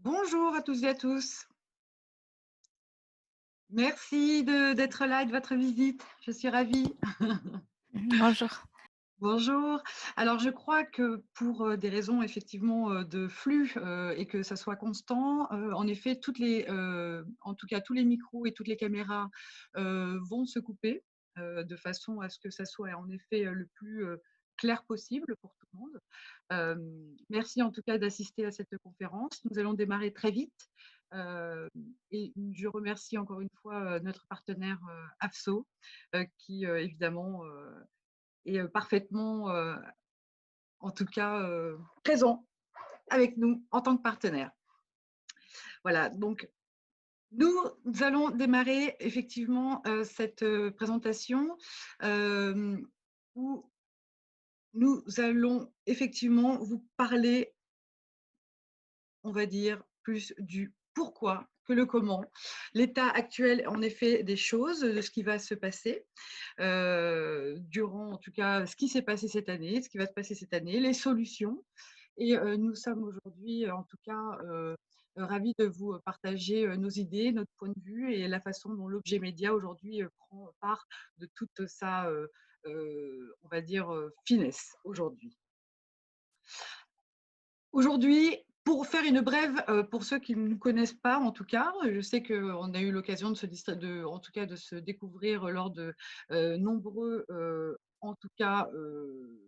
Bonjour à tous et à tous. Merci d'être là et de votre visite. Je suis ravie. Bonjour. Bonjour. Alors, je crois que pour des raisons effectivement de flux et que ça soit constant, en effet, en tout cas, tous les micros et toutes les caméras vont se couper de façon à ce que ça soit en effet le plus clair possible pour tout le monde. Merci en tout cas d'assister à cette conférence. Nous allons démarrer très vite. Euh, et je remercie encore une fois notre partenaire AFSO qui évidemment est parfaitement, en tout cas, présent avec nous en tant que partenaire. Voilà, donc nous allons démarrer effectivement cette présentation où nous allons effectivement vous parler, on va dire, plus du pourquoi que le comment, l'état actuel en effet des choses, de ce qui va se passer durant en tout cas ce qui s'est passé cette année, ce qui va se passer cette année, les solutions. Et nous sommes aujourd'hui en tout cas ravis de vous partager nos idées, notre point de vue et la façon dont l'objet média aujourd'hui prend part de toute sa, on va dire, finesse aujourd'hui. Aujourd'hui, pour faire une brève, pour ceux qui ne nous connaissent pas en tout cas, je sais qu'on a eu l'occasion en tout cas de se découvrir lors de nombreux, en tout cas, heu,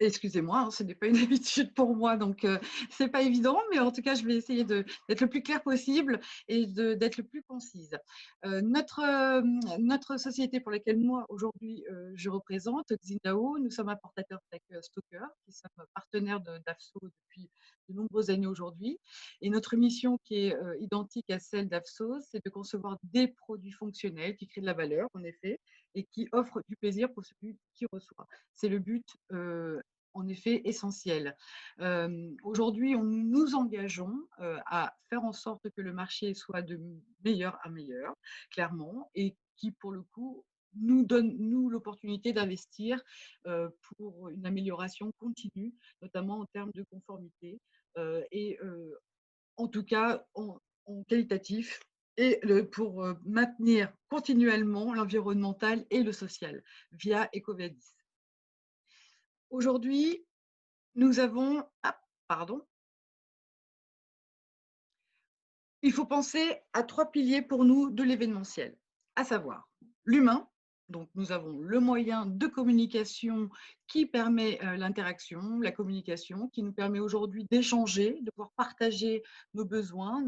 excusez-moi, hein, ce n'est pas une habitude pour moi, donc c'est pas évident, mais en tout cas, je vais essayer d'être le plus clair possible et d'être le plus concise. Notre société pour laquelle moi, aujourd'hui, je représente, Xindao, nous sommes importateurs tech stockers, qui sommes partenaires d'AFSO depuis de nombreuses années aujourd'hui. Et notre mission, qui est identique à celle d'AFSO, c'est de concevoir des produits fonctionnels qui créent de la valeur, en effet, et qui offrent du plaisir pour celui qui reçoit. C'est le but en effet essentiel. Aujourd'hui, nous nous engageons à faire en sorte que le marché soit de meilleur à meilleur, clairement, et qui, pour le coup, nous donne, nous, l'opportunité d'investir pour une amélioration continue, notamment en termes de conformité et en tout cas en qualitatif et pour maintenir continuellement l'environnemental et le social via EcoVadis. Aujourd'hui, nous avons ah, pardon. Il faut penser à 3 piliers pour nous de l'événementiel, à savoir l'humain, donc nous avons le moyen de communication qui permet, l'interaction, la communication, qui nous permet aujourd'hui d'échanger, de pouvoir partager nos besoins,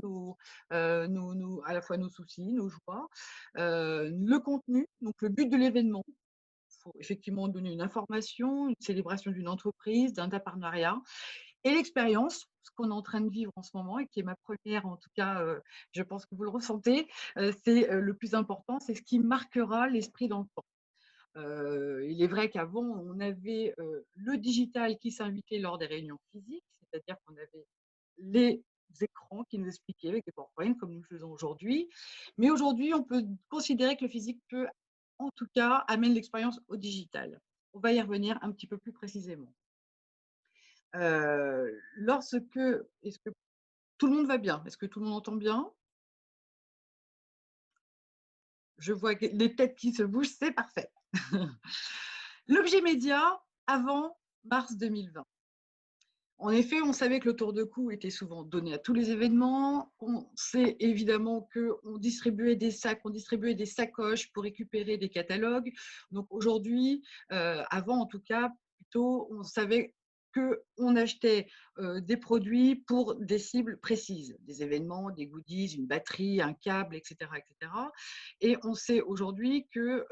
à la fois nos soucis, nos joies. Le contenu, donc le but de l'événement, il faut effectivement donner une information, une célébration d'une entreprise, d'un partenariat. Et l'expérience, ce qu'on est en train de vivre en ce moment et qui est ma première, en tout cas, je pense que vous le ressentez, c'est le plus important, c'est ce qui marquera l'esprit dans le temps. Il est vrai qu'avant, on avait le digital qui s'invitait lors des réunions physiques, c'est-à-dire qu'on avait les écrans qui nous expliquaient avec des PowerPoint comme nous le faisons aujourd'hui. Mais aujourd'hui, on peut considérer que le physique peut, en tout cas, amener l'expérience au digital. On va y revenir un petit peu plus précisément. Lorsque est-ce que tout le monde va bien? Est-ce que tout le monde entend bien? Je vois que les têtes qui se bougent, c'est parfait. L'objet média avant mars 2020. En effet, on savait que le tour de cou était souvent donné à tous les événements. On sait évidemment qu'on distribuait des sacs, on distribuait des sacoches pour récupérer des catalogues. Donc aujourd'hui, avant en tout cas, plutôt, on savait qu'on achetait des produits pour des cibles précises, des événements, des goodies, une batterie, un câble, etc. etc. Et on sait aujourd'hui que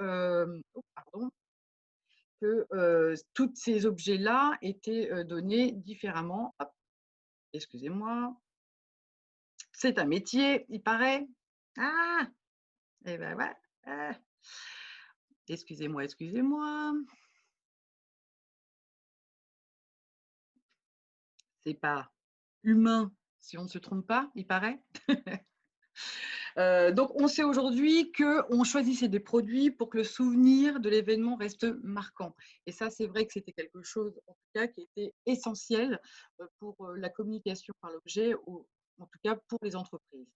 tous ces objets-là étaient donnés différemment. Hop, excusez-moi, c'est un métier, il paraît. Ah, et ben ouais. Ah. Excusez-moi, excusez-moi. C'est pas humain si on ne se trompe pas, il paraît. Donc, on sait aujourd'hui qu'on choisissait des produits pour que le souvenir de l'événement reste marquant. Et ça, c'est vrai que c'était quelque chose, en tout cas, qui était essentiel pour la communication par l'objet, en tout cas pour les entreprises.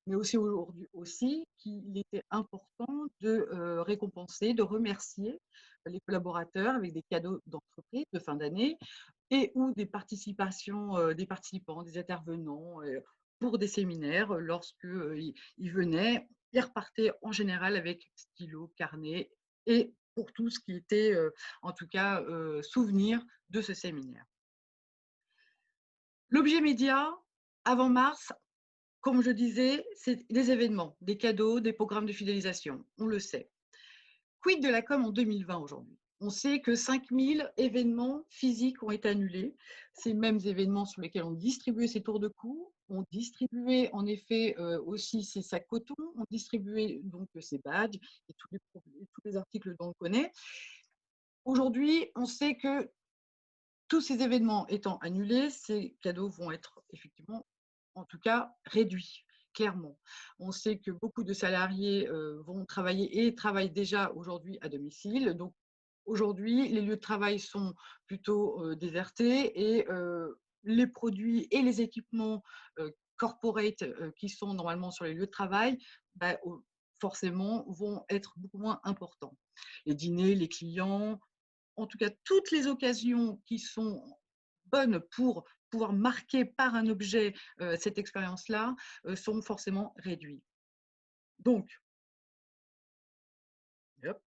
Mais aussi aujourd'hui aussi qu'il était important de récompenser, de remercier les collaborateurs avec des cadeaux d'entreprise de fin d'année et ou des participations, des participants, des intervenants pour des séminaires lorsque ils venaient. Ils repartaient en général avec stylo, carnet et pour tout ce qui était, en tout cas, souvenir de ce séminaire. L'objet média, avant mars, comme je disais, c'est des événements, des cadeaux, des programmes de fidélisation, on le sait. Quid de la com en 2020 aujourd'hui? On sait que 5000 événements physiques ont été annulés. Ces mêmes événements sur lesquels on distribuait ces tours de cou, on distribuait en effet aussi ces sacs coton, on distribuait donc ces badges et tous les articles dont on connaît. Aujourd'hui, on sait que tous ces événements étant annulés, ces cadeaux vont être effectivement, en tout cas, réduits, clairement. On sait que beaucoup de salariés vont travailler et travaillent déjà aujourd'hui à domicile. Donc, aujourd'hui, les lieux de travail sont plutôt désertés et les produits et les équipements corporate qui sont normalement sur les lieux de travail, bah, forcément, vont être beaucoup moins importants. Les dîners, les clients, en tout cas toutes les occasions qui sont bonnes pour pouvoir marquer par un objet cette expérience-là sont forcément réduites. Donc, hop,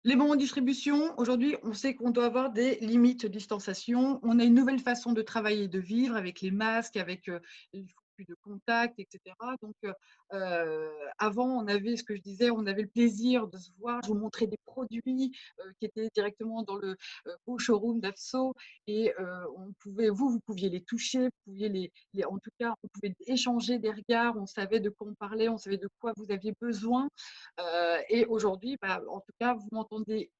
les moments de distribution, aujourd'hui, on sait qu'on doit avoir des limites de distanciation. On a une nouvelle façon de travailler et de vivre avec les masques, avec il faut plus de contact, etc. Donc, avant, on avait ce que je disais, on avait le plaisir de se voir. Je vous montrais des produits qui étaient directement dans le beau showroom d'Afso et on pouvait, vous pouviez les toucher, vous pouviez en tout cas, on pouvait échanger des regards. On savait de quoi on parlait, on savait de quoi vous aviez besoin. Et aujourd'hui, bah, en tout cas, vous m'entendez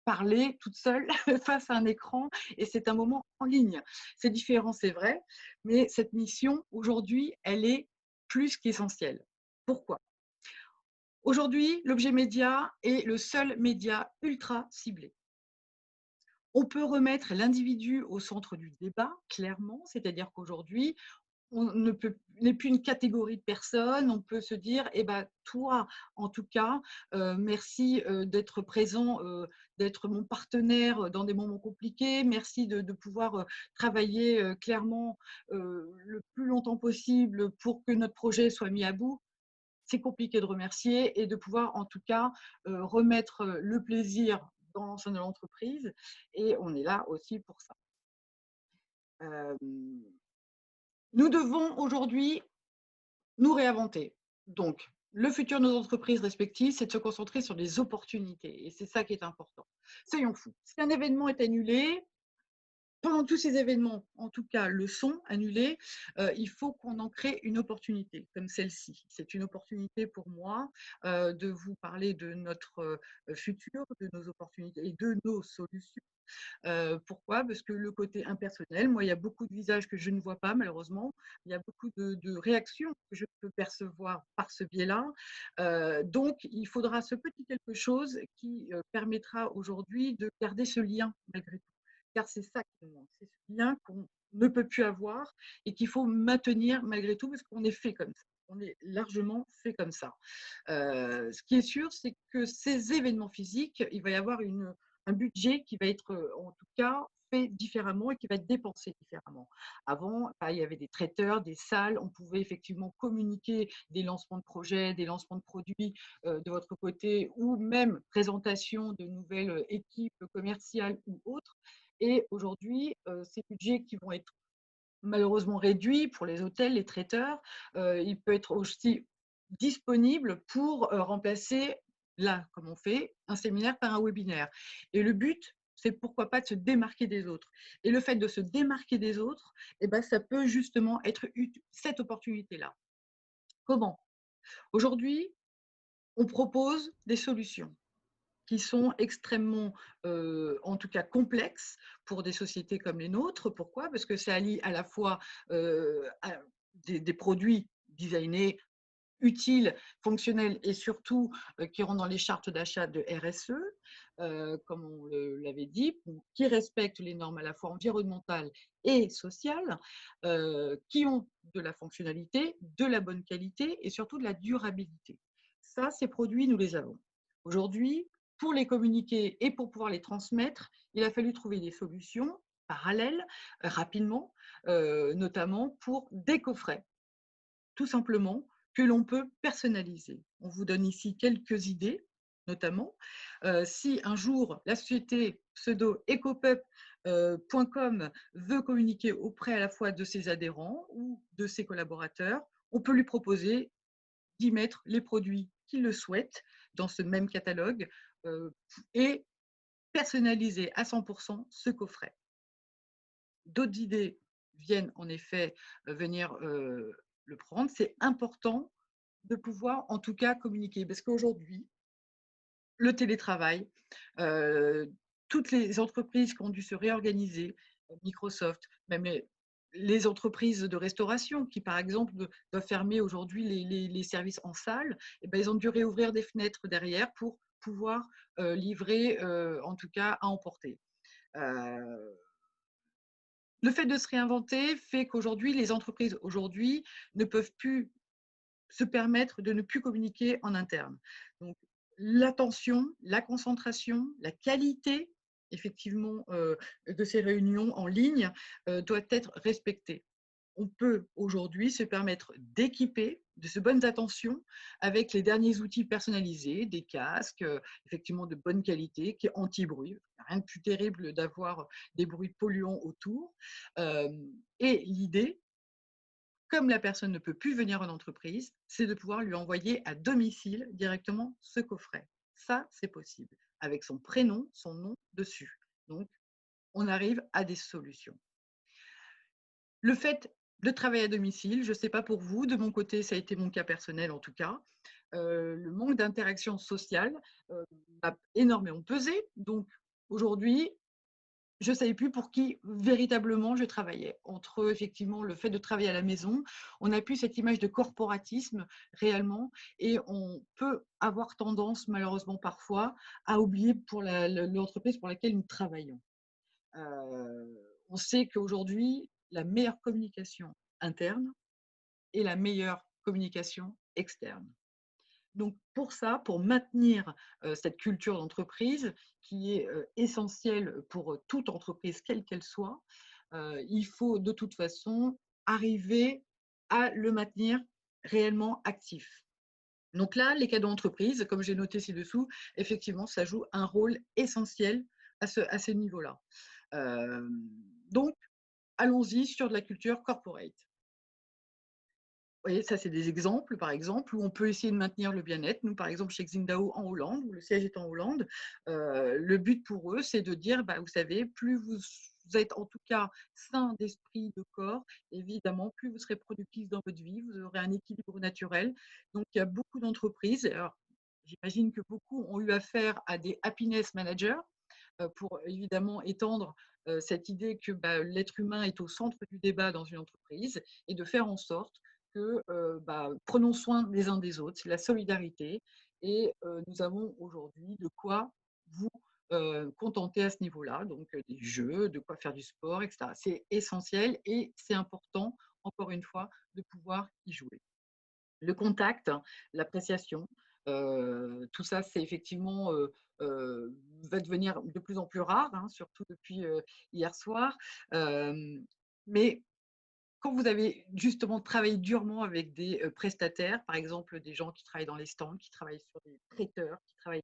parler toute seule face à un écran et c'est un moment en ligne. C'est différent, c'est vrai, mais cette mission, aujourd'hui, elle est plus qu'essentielle. Pourquoi? Aujourd'hui, l'objet média est le seul média ultra ciblé. On peut remettre l'individu au centre du débat, clairement, c'est-à-dire qu'aujourd'hui, n'est plus une catégorie de personnes. On peut se dire, eh ben, toi, en tout cas, merci d'être présent, d'être mon partenaire dans des moments compliqués. Merci de pouvoir travailler clairement le plus longtemps possible pour que notre projet soit mis à bout. C'est compliqué de remercier et de pouvoir, en tout cas, remettre le plaisir dans l'ensemble de l'entreprise. Et on est là aussi pour ça. Euh, nous devons aujourd'hui nous réinventer. Donc, le futur de nos entreprises respectives, c'est de se concentrer sur les opportunités. Et c'est ça qui est important. Soyons fous. Si un événement est annulé, pendant tous ces événements, en tout cas le sont annulés, il faut qu'on en crée une opportunité comme celle-ci. C'est une opportunité pour moi de vous parler de notre futur, de nos opportunités et de nos solutions. Pourquoi? Parce que le côté impersonnel, moi, il y a beaucoup de visages que je ne vois pas malheureusement. Il y a beaucoup de réactions que je peux percevoir par ce biais-là. Donc, il faudra ce petit quelque chose qui permettra aujourd'hui de garder ce lien malgré tout. Car c'est ça qui nous manque, c'est ce lien qu'on ne peut plus avoir et qu'il faut maintenir malgré tout parce qu'on est fait comme ça. On est largement fait comme ça. Ce qui est sûr, c'est que ces événements physiques, il va y avoir un budget qui va être en tout cas fait différemment et qui va être dépensé différemment. Avant, bah, il y avait des traiteurs, des salles, on pouvait effectivement communiquer des lancements de projets, des lancements de produits de votre côté ou même présentation de nouvelles équipes commerciales ou autres. Et aujourd'hui, ces budgets qui vont être malheureusement réduits pour les hôtels, les traiteurs, il peut être aussi disponible pour remplacer, là, comme on fait, un séminaire par un webinaire. Et le but, c'est pourquoi pas de se démarquer des autres. Et le fait de se démarquer des autres, eh ben, ça peut justement être cette opportunité-là. Comment? Aujourd'hui, on propose des solutions qui sont extrêmement, en tout cas complexes pour des sociétés comme les nôtres. Pourquoi? Parce que ça allie à la fois des produits designés, utiles, fonctionnels et surtout qui rentrent dans les chartes d'achat de RSE, comme on l'avait dit, qui respectent les normes à la fois environnementales et sociales, qui ont de la fonctionnalité, de la bonne qualité et surtout de la durabilité. Ça, ces produits, nous les avons. Aujourd'hui, pour les communiquer et pour pouvoir les transmettre, il a fallu trouver des solutions parallèles, rapidement, notamment pour des coffrets, tout simplement, que l'on peut personnaliser. On vous donne ici quelques idées, notamment. Si un jour la société pseudo ecopup.com veut communiquer auprès à la fois de ses adhérents ou de ses collaborateurs, on peut lui proposer d'y mettre les produits qu'il le souhaite dans ce même catalogue et personnaliser à 100% ce coffret. D'autres idées viennent en effet venir le prendre. C'est important de pouvoir en tout cas communiquer parce qu'aujourd'hui, le télétravail, toutes les entreprises qui ont dû se réorganiser, Microsoft, même les entreprises de restauration qui, par exemple, doivent fermer aujourd'hui les services en salle, et ben, ils ont dû réouvrir des fenêtres derrière pour pouvoir livrer, en tout cas, à emporter. Le fait de se réinventer fait qu'aujourd'hui, les entreprises aujourd'hui ne peuvent plus se permettre de ne plus communiquer en interne. Donc, l'attention, la concentration, la qualité, effectivement, de ces réunions en ligne doit être respectée. On peut aujourd'hui se permettre d'équiper de ces bonnes attentions avec les derniers outils personnalisés, des casques, effectivement de bonne qualité, qui est anti-bruit. Il n'y a rien de plus terrible d'avoir des bruits polluants autour. Et l'idée, comme la personne ne peut plus venir en entreprise, c'est de pouvoir lui envoyer à domicile directement ce coffret. Ça, c'est possible, avec son prénom, son nom dessus. Donc, on arrive à des solutions. Le fait de travailler à domicile, je ne sais pas pour vous, de mon côté, ça a été mon cas personnel en tout cas, le manque d'interaction sociale m'a énormément pesé. Donc, aujourd'hui, je ne savais plus pour qui véritablement je travaillais. Entre effectivement le fait de travailler à la maison, on n'a plus cette image de corporatisme réellement et on peut avoir tendance malheureusement parfois à oublier pour l'entreprise pour laquelle nous travaillons. On sait qu'aujourd'hui, la meilleure communication interne est la meilleure communication externe. Donc pour ça, pour maintenir cette culture d'entreprise qui est essentielle pour toute entreprise, quelle qu'elle soit, il faut de toute façon arriver à le maintenir réellement actif. Donc là, les cadeaux entreprises, comme j'ai noté ci-dessous, effectivement, ça joue un rôle essentiel à ce niveau-là. Donc, allons-y sur de la culture corporate. Vous voyez, ça, c'est des exemples, par exemple, où on peut essayer de maintenir le bien-être. Nous, par exemple, chez Xingdao en Hollande, où le siège est en Hollande, le but pour eux, c'est de dire, bah, vous savez, plus vous êtes en tout cas sain d'esprit, de corps, évidemment, plus vous serez productif dans votre vie, vous aurez un équilibre naturel. Donc, il y a beaucoup d'entreprises. Alors, j'imagine que beaucoup ont eu affaire à des happiness managers pour évidemment étendre cette idée que bah, l'être humain est au centre du débat dans une entreprise et de faire en sorte que prenons soin les uns des autres, c'est la solidarité et nous avons aujourd'hui de quoi vous contenter à ce niveau-là, donc des jeux, de quoi faire du sport, etc. C'est essentiel et c'est important, encore une fois, de pouvoir y jouer. Le contact, hein, l'appréciation, tout ça, c'est effectivement, va devenir de plus en plus rare, hein, surtout depuis, hier soir. Mais quand vous avez justement travaillé durement avec des, prestataires, par exemple des gens qui travaillent dans les stands, qui travaillent sur des traiteurs, qui travaillent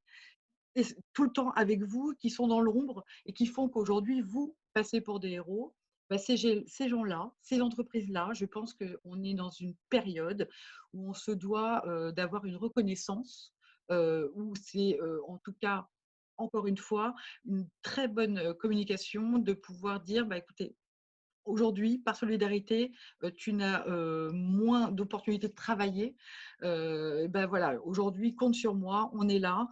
tout le temps avec vous, qui sont dans l'ombre et qui font qu'aujourd'hui, vous passez pour des héros. Bah, ces gens-là, ces entreprises-là, je pense qu'on est dans une période où on se doit d'avoir une reconnaissance, où c'est en tout cas, encore une fois, une très bonne communication de pouvoir dire, bah, écoutez, aujourd'hui, par solidarité, tu n'as moins d'opportunités de travailler. Ben voilà, aujourd'hui, compte sur moi, on est là.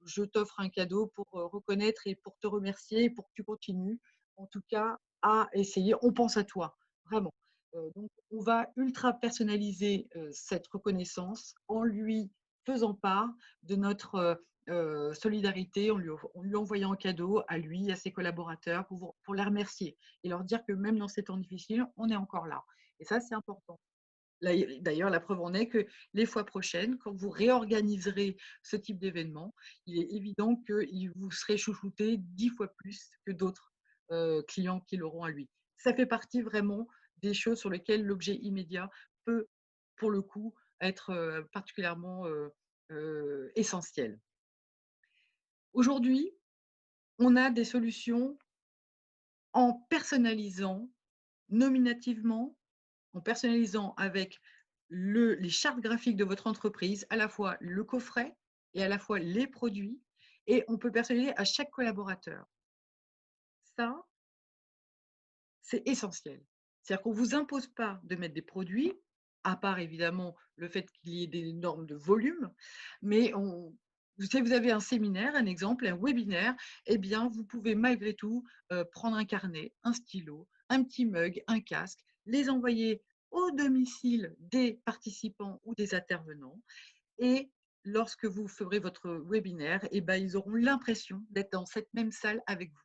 Je t'offre un cadeau pour reconnaître et pour te remercier et pour que tu continues, en tout cas, à essayer. On pense à toi, vraiment. Donc, on va ultra personnaliser cette reconnaissance en lui faisant part de notre solidarité, en lui envoyant un cadeau à lui, à ses collaborateurs, pour les remercier et leur dire que même dans ces temps difficiles, on est encore là. Et ça, c'est important. D'ailleurs, la preuve en est que les fois prochaines, quand vous réorganiserez ce type d'événement, il est évident que vous serez chouchouté 10 fois plus que d'autres clients qui l'auront à lui. Ça fait partie vraiment des choses sur lesquelles l'objet immédiat peut, pour le coup, être particulièrement essentiel. Aujourd'hui, on a des solutions en personnalisant nominativement, en personnalisant avec les chartes graphiques de votre entreprise, à la fois le coffret et à la fois les produits, et on peut personnaliser à chaque collaborateur. Ça, c'est essentiel. C'est-à-dire qu'on ne vous impose pas de mettre des produits, à part évidemment le fait qu'il y ait des normes de volume, mais si vous avez un séminaire, un exemple, un webinaire, eh bien, vous pouvez malgré tout prendre un carnet, un stylo, un petit mug, un casque, les envoyer au domicile des participants ou des intervenants. Et lorsque vous ferez votre webinaire, eh ben, ils auront l'impression d'être dans cette même salle avec vous.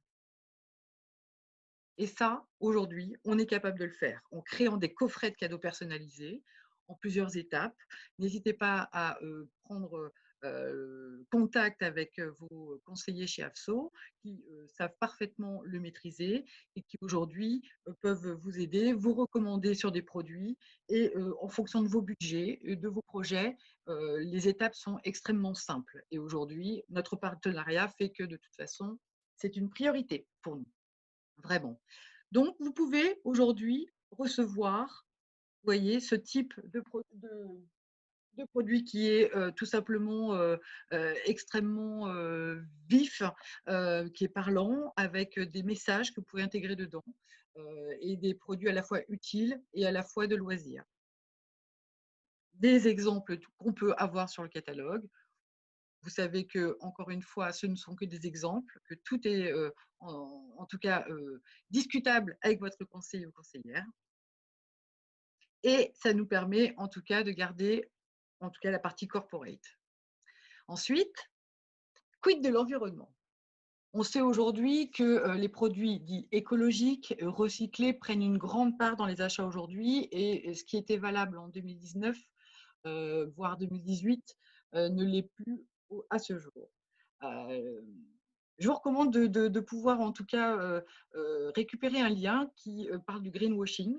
Et ça, aujourd'hui, on est capable de le faire en créant des coffrets de cadeaux personnalisés en plusieurs étapes. N'hésitez pas à prendre contact avec vos conseillers chez AFSO qui savent parfaitement le maîtriser et qui aujourd'hui peuvent vous aider, vous recommander sur des produits et en fonction de vos budgets et de vos projets, les étapes sont extrêmement simples. Et aujourd'hui, notre partenariat fait que de toute façon, c'est une priorité pour nous. Vraiment. Donc, vous pouvez aujourd'hui recevoir, vous voyez, ce type de produit qui est tout simplement extrêmement vif, qui est parlant, avec des messages que vous pouvez intégrer dedans et des produits à la fois utiles et à la fois de loisirs. Des exemples qu'on peut avoir sur le catalogue. Vous savez que, encore une fois, ce ne sont que des exemples, que tout est en tout cas discutable avec votre conseiller ou conseillère. Et ça nous permet en tout cas de garder en tout cas la partie corporate. Ensuite, quid de l'environnement? On sait aujourd'hui que les produits dits écologiques, recyclés, prennent une grande part dans les achats aujourd'hui et ce qui était valable en 2019, voire 2018, ne l'est plus à ce jour. Euh, je vous recommande de pouvoir en tout cas récupérer un lien qui parle du greenwashing,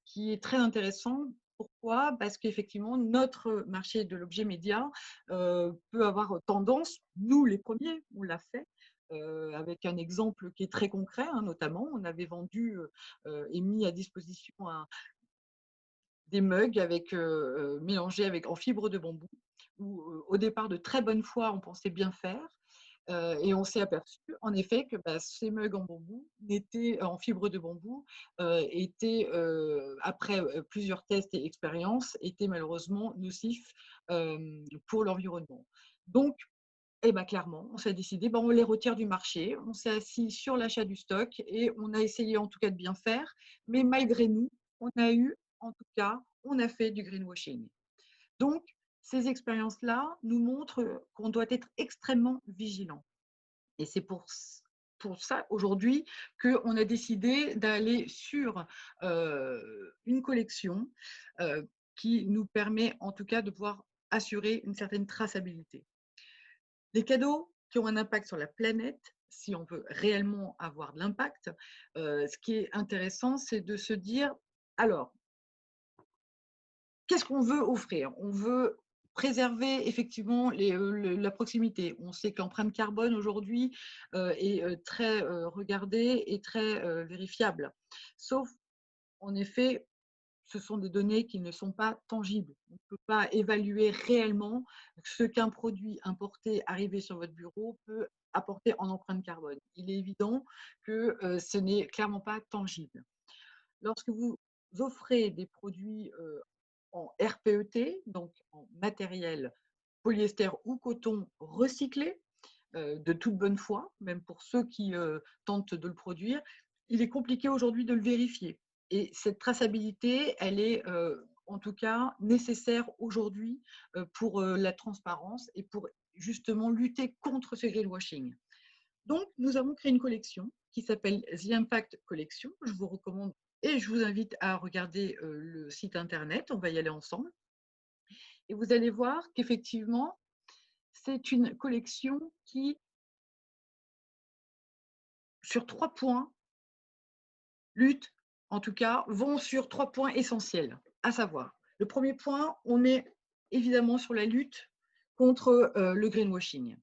qui est très intéressant. Pourquoi? Parce qu'effectivement, notre marché de l'objet média peut avoir tendance, nous les premiers, on l'a fait, avec un exemple qui est très concret, hein, notamment, on avait vendu et mis à disposition des mugs mélangés en fibre de bambou, où au départ, de très bonne foi, on pensait bien faire. Et on s'est aperçu, en effet, que ces mugs en bambou, en fibre de bambou, après plusieurs tests et expériences, étaient malheureusement nocifs pour l'environnement. Donc, eh ben, clairement, on s'est décidé, on les retire du marché, on s'est assis sur l'achat du stock et on a essayé en tout cas de bien faire, mais malgré nous, en tout cas, on a fait du greenwashing. Donc, ces expériences-là nous montrent qu'on doit être extrêmement vigilant. Et c'est pour ça, aujourd'hui, qu'on a décidé d'aller sur une collection qui nous permet, en tout cas, de pouvoir assurer une certaine traçabilité. Les cadeaux qui ont un impact sur la planète, si on veut réellement avoir de l'impact, ce qui est intéressant, c'est de se dire, alors, qu'est-ce qu'on veut offrir? On veut préserver effectivement la proximité. On sait que l'empreinte carbone aujourd'hui est très regardée et très vérifiable. Sauf, en effet, ce sont des données qui ne sont pas tangibles. On ne peut pas évaluer réellement ce qu'un produit importé arrivé sur votre bureau peut apporter en empreinte carbone. Il est évident que ce n'est clairement pas tangible. Lorsque vous offrez des produits en RPET, donc en matériel polyester ou coton recyclé, de toute bonne foi, même pour ceux qui tentent de le produire, il est compliqué aujourd'hui de le vérifier. Et cette traçabilité, elle est, en tout cas nécessaire aujourd'hui, pour, la transparence et pour justement lutter contre ce greenwashing. Donc nous avons créé une collection qui s'appelle The Impact Collection. Je vous recommande et je vous invite à regarder, le site internet, on va y aller ensemble et vous allez voir qu'effectivement, c'est une collection qui, sur 3 points, lutte, en tout cas, vont sur 3 points essentiels, à savoir, le premier point, on est évidemment sur la lutte contre, le greenwashing.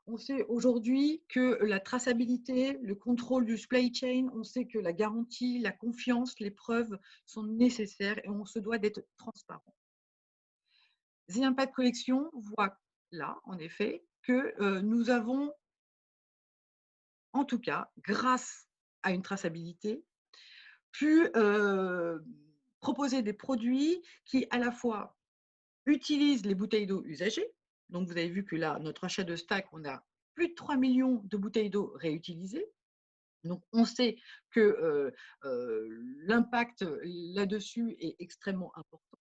On sait aujourd'hui que la traçabilité, le contrôle du supply chain, on sait que la garantie, la confiance, les preuves sont nécessaires et on se doit d'être transparent. The Impact Collection voit là, en effet, que, nous avons, en tout cas, grâce à une traçabilité, pu, proposer des produits qui, à la fois, utilisent les bouteilles d'eau usagées. Donc vous avez vu que là, notre achat de Stack, on a plus de 3 millions de bouteilles d'eau réutilisées. Donc on sait que, l'impact là-dessus est extrêmement important,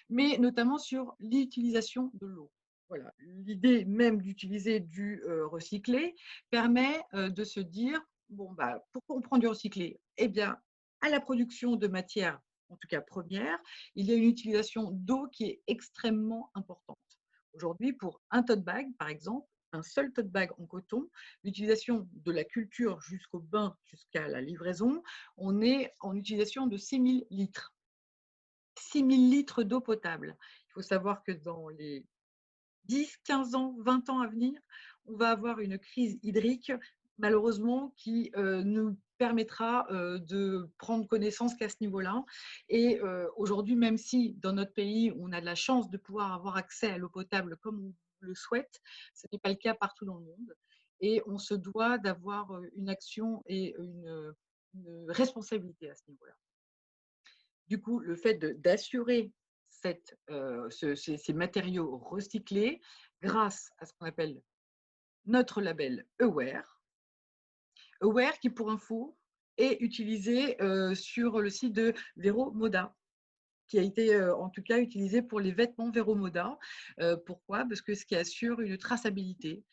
mais notamment sur l'utilisation de l'eau. Voilà, l'idée même d'utiliser du, recyclé permet, de se dire: «Bon, bah, pourquoi on prend du recyclé?» Eh bien, à la production de matières, en tout cas premières, il y a une utilisation d'eau qui est extrêmement importante. Aujourd'hui, pour un tote bag, par exemple, un seul tote bag en coton, l'utilisation de la culture jusqu'au bain, jusqu'à la livraison, on est en utilisation de 6 000 litres. 6 000 litres d'eau potable. Il faut savoir que dans les 10, 15 ans, 20 ans à venir, on va avoir une crise hydrique, malheureusement, qui, nous permettra, de prendre connaissance qu'à ce niveau-là. Et aujourd'hui, même si dans notre pays, on a de la chance de pouvoir avoir accès à l'eau potable comme on le souhaite, ce n'est pas le cas partout dans le monde et on se doit d'avoir, une action et une responsabilité à ce niveau-là. Du coup, le fait d'assurer ces matériaux recyclés grâce à ce qu'on appelle notre label Aware. Aware qui, pour info, est utilisé sur le site de Vero Moda, qui a été en tout cas utilisé pour les vêtements Vero Moda. Pourquoi? Parce que ce qui assure une traçabilité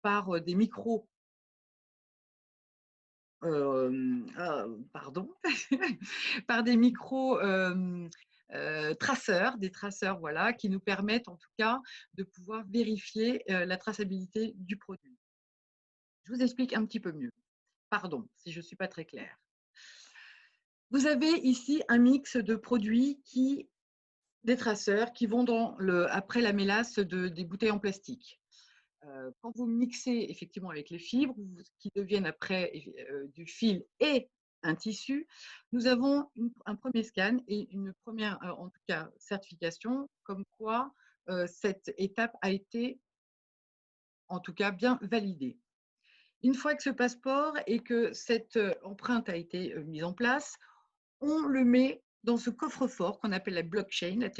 par des micros pardon, par des micros, traceurs, des traceurs, voilà, qui nous permettent en tout cas de pouvoir vérifier, la traçabilité du produit. Je vous explique un petit peu mieux. Pardon, si je ne suis pas très claire. Vous avez ici un mix de produits des traceurs qui vont après la mélasse des bouteilles en plastique. Quand vous mixez effectivement avec les fibres, qui deviennent après du fil et un tissu, nous avons un premier scan et une première, en tout cas, certification, comme quoi cette étape a été, en tout cas, bien validée. Une fois que ce passeport et que cette empreinte a été mise en place, on le met dans ce coffre-fort qu'on appelle la blockchain, la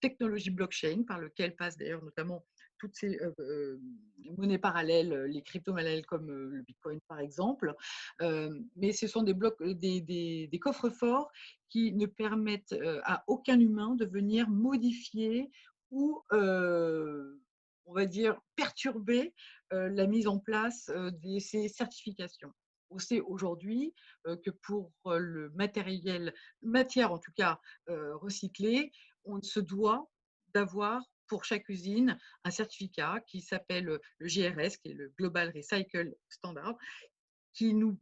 technologie blockchain, par lequel passent d'ailleurs notamment toutes ces monnaies parallèles, les crypto-monnaies comme le Bitcoin par exemple. Mais ce sont des coffres-forts qui ne permettent à aucun humain de venir modifier ou, on va dire, perturber la mise en place de ces certifications. On sait aujourd'hui que pour le matière en tout cas recyclée, on se doit d'avoir pour chaque usine un certificat qui s'appelle le GRS, qui est le Global Recycle Standard, qui nous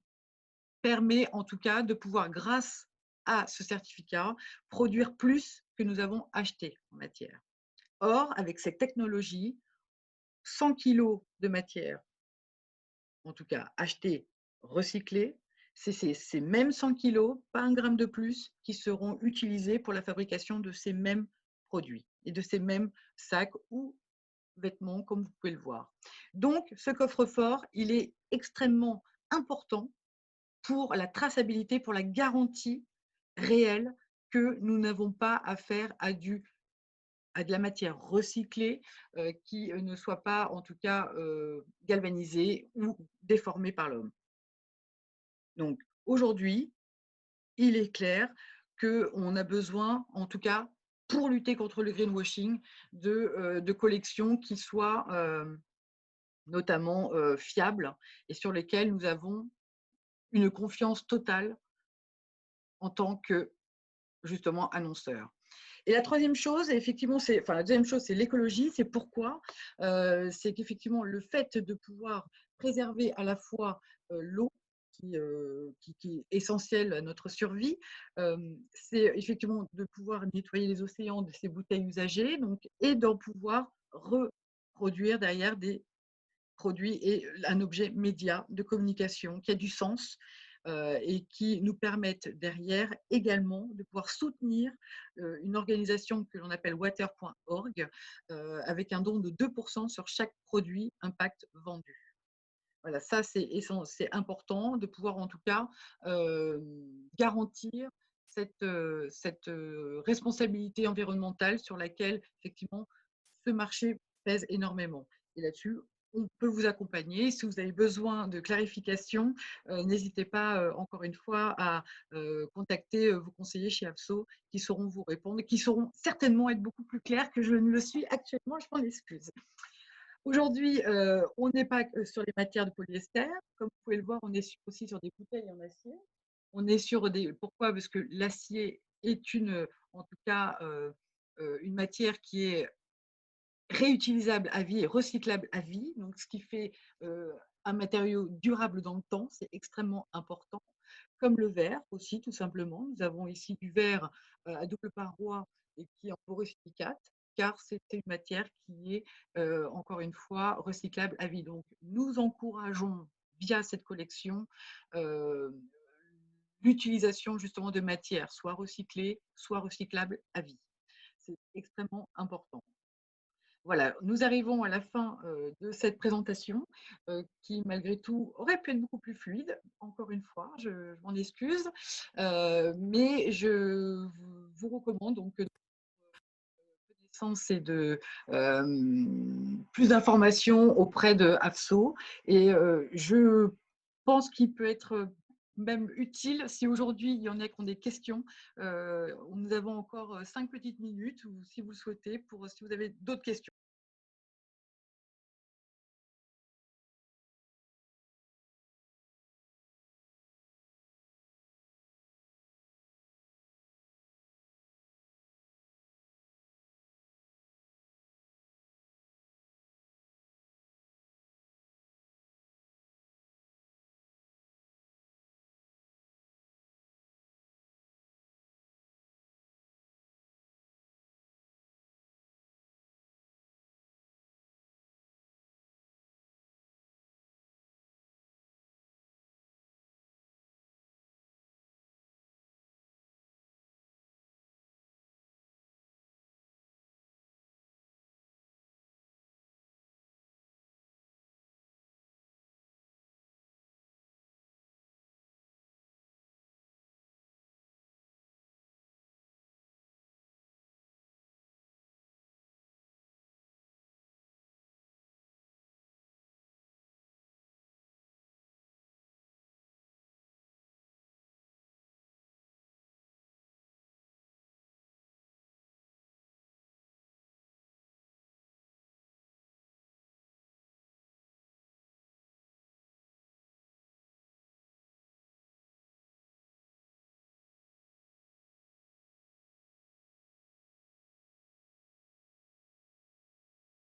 permet en tout cas de pouvoir, grâce à ce certificat, produire plus que nous avons acheté en matière. Or, avec cette technologie, 100 kilos de matière, en tout cas achetée, recyclée, c'est ces mêmes 100 kilos, pas un gramme de plus, qui seront utilisés pour la fabrication de ces mêmes produits et de ces mêmes sacs ou vêtements, comme vous pouvez le voir. Donc, ce coffre-fort, il est extrêmement important pour la traçabilité, pour la garantie réelle que nous n'avons pas affaire à de la matière recyclée qui ne soit pas, en tout cas, galvanisée ou déformée par l'homme. Donc, aujourd'hui, il est clair qu'on a besoin, en tout cas pour lutter contre le greenwashing, de collections qui soient notamment fiables et sur lesquelles nous avons une confiance totale en tant que, justement, annonceur. Et la troisième chose, effectivement, la deuxième chose, c'est l'écologie. C'est pourquoi c'est qu'effectivement, le fait de pouvoir préserver à la fois l'eau, qui est essentielle à notre survie, c'est effectivement de pouvoir nettoyer les océans de ces bouteilles usagées, donc, et d'en pouvoir reproduire derrière des produit et un objet média de communication qui a du sens et qui nous permettent derrière également de pouvoir soutenir une organisation que l'on appelle water.org avec un don de 2% sur chaque produit impact vendu. Voilà, ça c'est important de pouvoir en tout cas garantir cette responsabilité environnementale sur laquelle effectivement ce marché pèse énormément. Et là-dessus, on peut vous accompagner. Si vous avez besoin de clarification, n'hésitez pas, encore une fois, à contacter vos conseillers chez AFSO qui sauront vous répondre et qui sauront certainement être beaucoup plus clairs que je ne le suis actuellement. Je m'en excuse. Aujourd'hui, on n'est pas sur les matières de polyester. Comme vous pouvez le voir, on est aussi sur des bouteilles en acier. On est sur des… Pourquoi? Parce que l'acier est en tout cas, une matière qui est réutilisable à vie et recyclable à vie, donc ce qui fait un matériau durable dans le temps, c'est extrêmement important. Comme le verre aussi, tout simplement. Nous avons ici du verre à double paroi et qui est en borosilicate, car c'est une matière qui est, encore une fois, recyclable à vie. Donc, nous encourageons, via cette collection, euh, l'utilisation justement de matières, soit recyclées, soit recyclables à vie. C'est extrêmement important. Voilà, nous arrivons à la fin de cette présentation qui, malgré tout, aurait pu être beaucoup plus fluide. Encore une fois, je m'en excuse, mais je vous recommande donc de connaissance et de plus d'informations auprès de AFSO. Et je pense qu'il peut être même utile si aujourd'hui il y en a qui ont des questions. Nous avons encore 5 petites minutes, ou si vous le souhaitez, pour si vous avez d'autres questions.